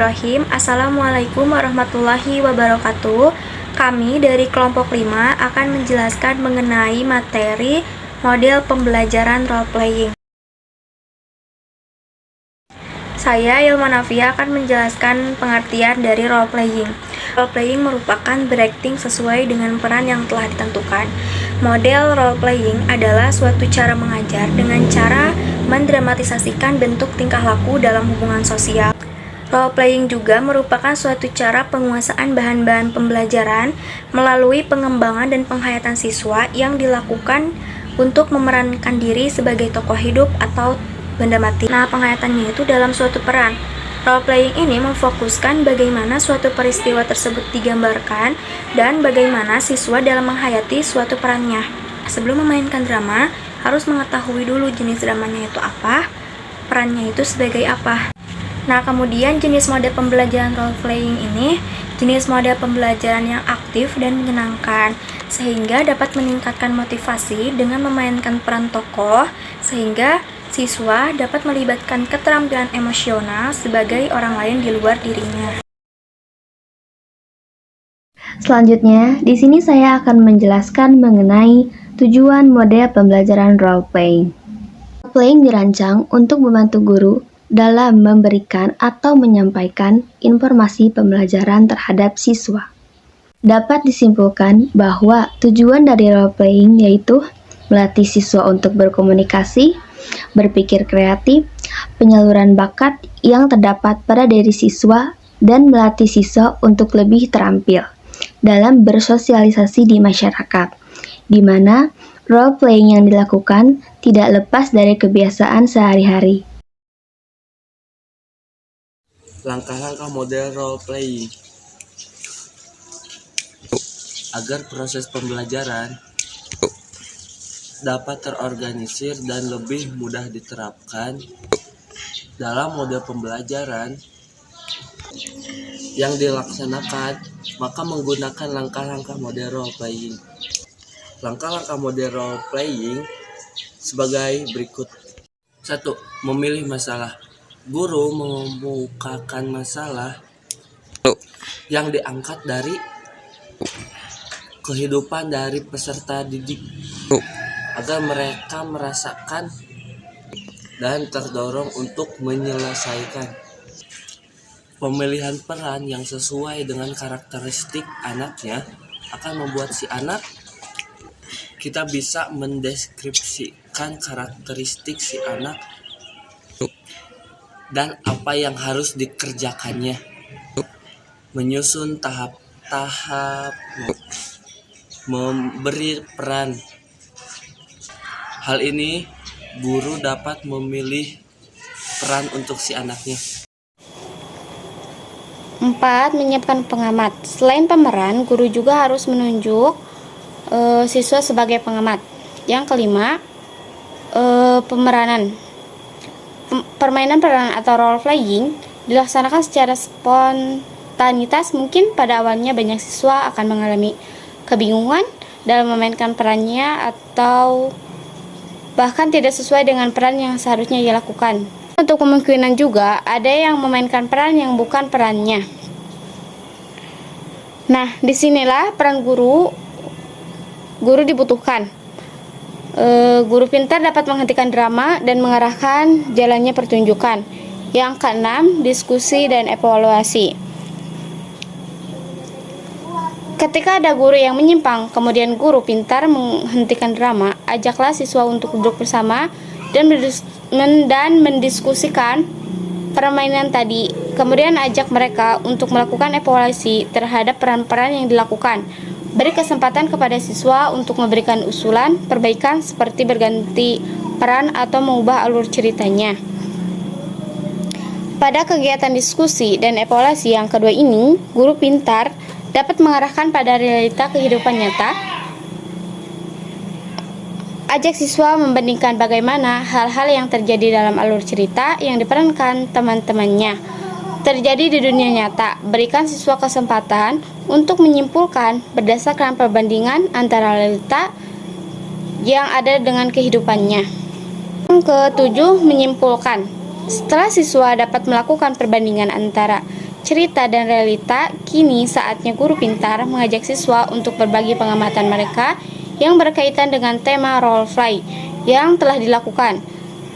Bismillahirrahmanirrahim. Assalamualaikum warahmatullahi wabarakatuh. Kami dari kelompok 5 akan menjelaskan mengenai materi model pembelajaran role-playing. Saya, Ilma Nafia, akan menjelaskan pengertian dari role-playing. Role-playing merupakan berakting sesuai dengan peran yang telah ditentukan. Model role-playing adalah suatu cara mengajar dengan cara mendramatisasikan bentuk tingkah laku dalam hubungan sosial. Role-playing juga merupakan suatu cara penguasaan bahan-bahan pembelajaran melalui pengembangan dan penghayatan siswa yang dilakukan untuk memerankan diri sebagai tokoh hidup atau benda mati. Nah, penghayatannya itu dalam suatu peran. Role-playing ini memfokuskan bagaimana suatu peristiwa tersebut digambarkan dan bagaimana siswa dalam menghayati suatu perannya. Sebelum memainkan drama, harus mengetahui dulu jenis dramanya itu apa, perannya itu sebagai apa. Nah, kemudian jenis mode pembelajaran role-playing ini jenis mode pembelajaran yang aktif dan menyenangkan, sehingga dapat meningkatkan motivasi dengan memainkan peran tokoh, sehingga siswa dapat melibatkan keterampilan emosional sebagai orang lain di luar dirinya. Selanjutnya, di sini saya akan menjelaskan mengenai tujuan mode pembelajaran role-playing. Role-playing dirancang untuk membantu guru dalam memberikan atau menyampaikan informasi pembelajaran terhadap siswa. Dapat disimpulkan bahwa tujuan dari role-playing yaitu melatih siswa untuk berkomunikasi, berpikir kreatif, penyaluran bakat yang terdapat pada diri siswa, dan melatih siswa untuk lebih terampil dalam bersosialisasi di masyarakat, di mana role-playing yang dilakukan tidak lepas dari kebiasaan sehari-hari. Langkah-langkah model role-playing agar proses pembelajaran dapat terorganisir dan lebih mudah diterapkan dalam model pembelajaran yang dilaksanakan, maka menggunakan langkah-langkah model role-playing. Langkah-langkah model role-playing sebagai berikut. 1. Memilih masalah. Guru mengemukakan masalah yang diangkat dari kehidupan dari peserta didik agar mereka merasakan dan terdorong untuk menyelesaikan. Pemilihan peran yang sesuai dengan karakteristik anaknya akan membuat si anak kita bisa mendeskripsikan karakteristik si anak dan apa yang harus dikerjakannya. Menyusun tahap-tahap memberi peran. Hal ini guru dapat memilih peran untuk si anaknya. 4. Menyiapkan pengamat. Selain pemeran, guru juga harus menunjuk siswa sebagai pengamat. Yang kelima, pemeranan. Permainan peran atau role-playing dilaksanakan secara spontanitas. Mungkin pada awalnya banyak siswa akan mengalami kebingungan dalam memainkan perannya atau bahkan tidak sesuai dengan peran yang seharusnya ia lakukan. Untuk kemungkinan juga ada yang memainkan peran yang bukan perannya. Nah, disinilah peran guru dibutuhkan. Guru pintar dapat menghentikan drama dan mengarahkan jalannya pertunjukan. Yang keenam, diskusi dan evaluasi. Ketika ada guru yang menyimpang, kemudian guru pintar menghentikan drama, ajaklah siswa untuk duduk bersama dan mendiskusikan permainan tadi. Kemudian ajak mereka untuk melakukan evaluasi terhadap peran-peran yang dilakukan. Beri kesempatan kepada siswa untuk memberikan usulan perbaikan seperti berganti peran atau mengubah alur ceritanya. Pada kegiatan diskusi dan evaluasi yang kedua ini, guru pintar dapat mengarahkan pada realita kehidupan nyata. Ajak siswa membandingkan bagaimana hal-hal yang terjadi dalam alur cerita yang diperankan teman-temannya terjadi di dunia nyata. Berikan siswa kesempatan untuk menyimpulkan berdasarkan perbandingan antara realita yang ada dengan kehidupannya. Yang ketujuh, menyimpulkan. Setelah siswa dapat melakukan perbandingan antara cerita dan realita, kini saatnya guru pintar mengajak siswa untuk berbagi pengamatan mereka yang berkaitan dengan tema role play yang telah dilakukan.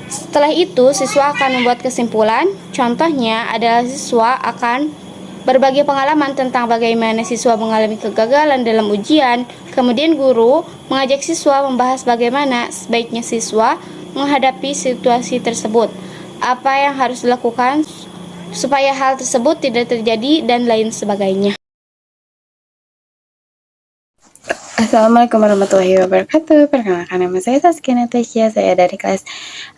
Setelah itu, siswa akan membuat kesimpulan. Contohnya adalah siswa akan berbagi pengalaman tentang bagaimana siswa mengalami kegagalan dalam ujian. Kemudian guru mengajak siswa membahas bagaimana sebaiknya siswa menghadapi situasi tersebut, apa yang harus dilakukan supaya hal tersebut tidak terjadi, dan lain sebagainya. Assalamualaikum warahmatullahi wabarakatuh. Perkenalkan, nama saya Saskia Natasha. Saya dari kelas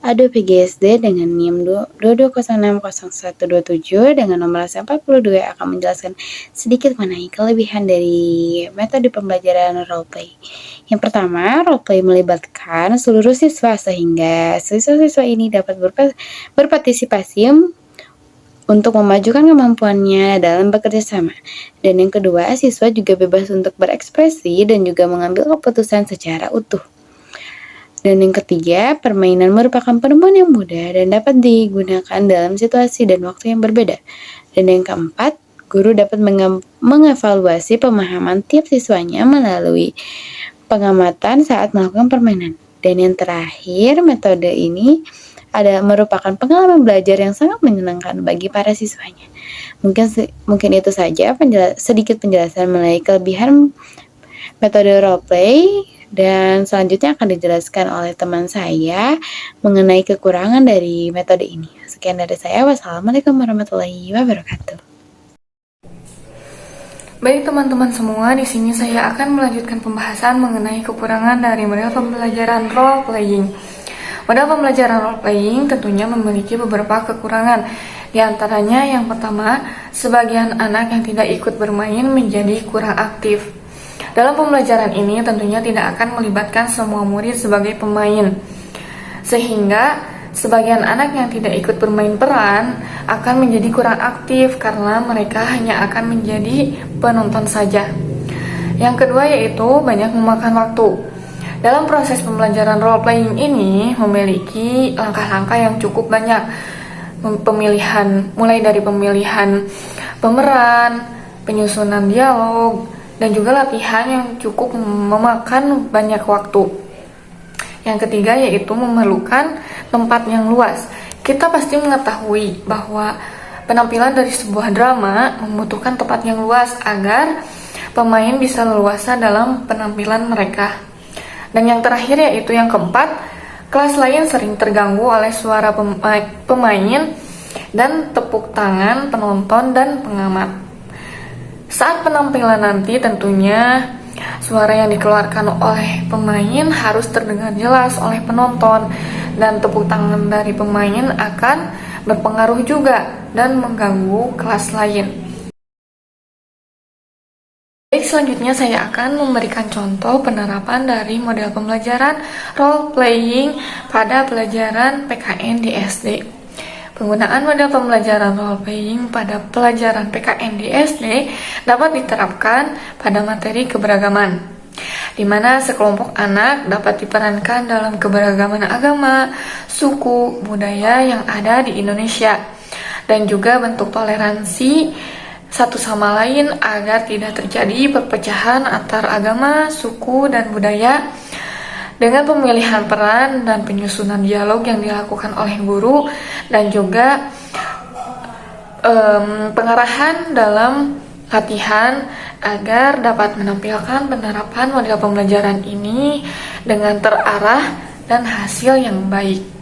A2 PGSD dengan NIM 22060127 dengan nomor 42 akan menjelaskan sedikit mengenai kelebihan dari metode pembelajaran roleplay. Yang pertama, roleplay melibatkan seluruh siswa sehingga siswa-siswa ini dapat berpartisipasi untuk memajukan kemampuannya dalam bekerja sama. Dan yang kedua, siswa juga bebas untuk berekspresi dan juga mengambil keputusan secara utuh. Dan yang ketiga, permainan merupakan penemuan yang mudah dan dapat digunakan dalam situasi dan waktu yang berbeda. Dan yang keempat, guru dapat mengevaluasi pemahaman tiap siswanya melalui pengamatan saat melakukan permainan. Dan yang terakhir, metode ini merupakan pengalaman belajar yang sangat menyenangkan bagi para siswanya. Mungkin itu saja sedikit penjelasan mengenai kelebihan metode roleplay, dan selanjutnya akan dijelaskan oleh teman saya mengenai kekurangan dari metode ini. Sekian dari saya. Wassalamualaikum warahmatullahi wabarakatuh. Baik teman-teman semua, di sini saya akan melanjutkan pembahasan mengenai kekurangan dari model pembelajaran role playing. Model pembelajaran role playing tentunya memiliki beberapa kekurangan. Di antaranya yang pertama, sebagian anak yang tidak ikut bermain menjadi kurang aktif. Dalam pembelajaran ini tentunya tidak akan melibatkan semua murid sebagai pemain, sehingga sebagian anak yang tidak ikut bermain peran akan menjadi kurang aktif karena mereka hanya akan menjadi penonton saja. Yang kedua yaitu banyak memakan waktu. Dalam proses pembelajaran role playing ini memiliki langkah-langkah yang cukup banyak. Mulai dari pemilihan pemeran, penyusunan dialog, dan juga latihan yang cukup memakan banyak waktu. Yang ketiga yaitu memerlukan tempat yang luas. Kita pasti mengetahui bahwa penampilan dari sebuah drama membutuhkan tempat yang luas agar pemain bisa leluasa dalam penampilan mereka. Dan yang terakhir yaitu yang keempat, kelas lain sering terganggu oleh suara pemain dan tepuk tangan penonton dan pengamat. Saat penampilan nanti tentunya suara yang dikeluarkan oleh pemain harus terdengar jelas oleh penonton, dan tepuk tangan dari pemain akan berpengaruh juga dan mengganggu kelas lain. Baik, selanjutnya saya akan memberikan contoh penerapan dari model pembelajaran role playing pada pelajaran PKN di SD. Penggunaan model pembelajaran role playing pada pelajaran PKN di SD dapat diterapkan pada materi keberagaman, di mana sekelompok anak dapat diperankan dalam keberagaman agama, suku, budaya yang ada di Indonesia, dan juga bentuk toleransi satu sama lain agar tidak terjadi perpecahan antar agama, suku, dan budaya. Dengan pemilihan peran dan penyusunan dialog yang dilakukan oleh guru, dan juga pengarahan dalam latihan agar dapat menampilkan penerapan model pembelajaran ini dengan terarah dan hasil yang baik.